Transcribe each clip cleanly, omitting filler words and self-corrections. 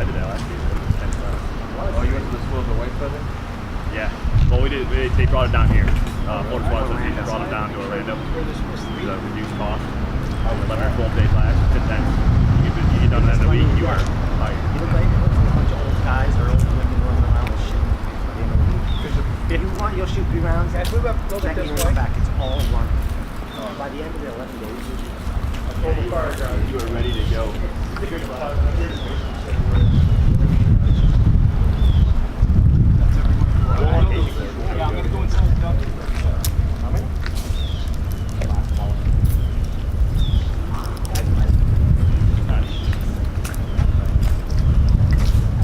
I did that last year. Oh, you went to the school of the white feather? Yeah. Well, they brought it down here. Florida SWAT Association brought it down to Orlando. The reduced cost. 11 or 12 day class, 10 cents. You get done in a week, you are hired. You look like a bunch of old guys or old women running around with shit. If you want, you'll shoot 3 rounds. Guys, move up, go Second this you way. run back, it's all one. By the end of the 11 days, You are ready to go. Yeah, I'm gonna go inside the dump.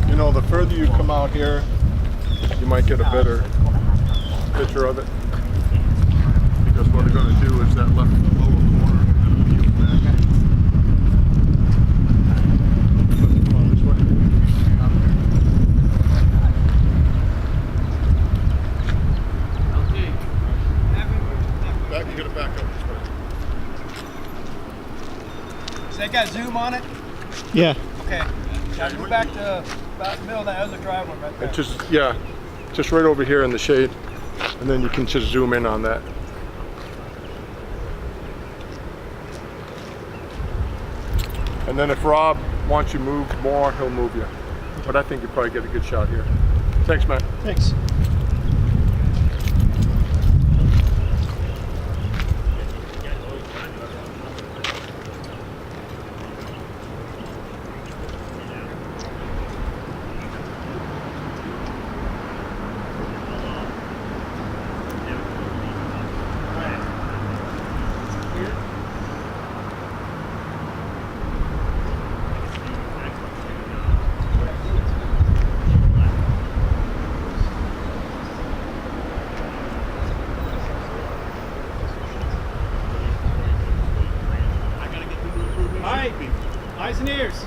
You know, the further you come out here, you might get a better picture of it. Because what they're going to do is that left lower corner, they're going to peel back. This way. Back, you gotta back up this way. Does that got zoom on it? Yeah. Okay. Now move back to about the middle of that other driveway right there. And just right over here in the shade, and then you can just zoom in on that. And then if Rob wants you moved more, he'll move you. But I think you probably get a good shot here. Thanks, man. Thanks. Alright, eyes and ears.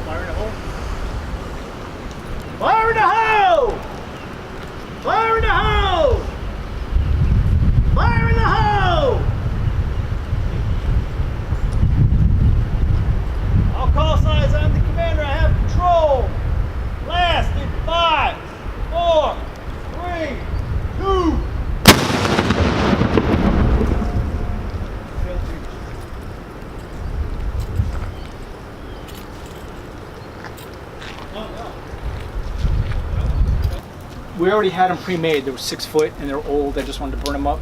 Fire in the hole. Fire in the hole! Fire in the hole! Fire in the hole! I'll call signs. I'm the commander. I have control. Last in 5, 4, 3, 2. We already had them pre-made. They were 6 foot and they're old. I just wanted to burn them up.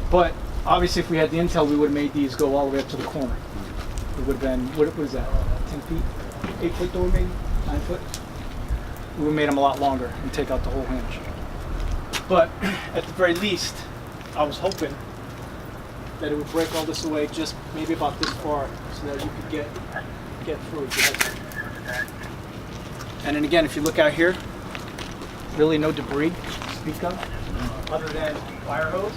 But obviously, if we had the intel, we would have made these go all the way up to the corner. It would have been, what is that, 10 feet? 8 foot door maybe? 9 foot? We would have made them a lot longer and take out the whole hinge. But at the very least, I was hoping that it would break all this away just maybe about this far so that you could get through it. And then again, if you look out here, really no debris to speak of other than fire hose.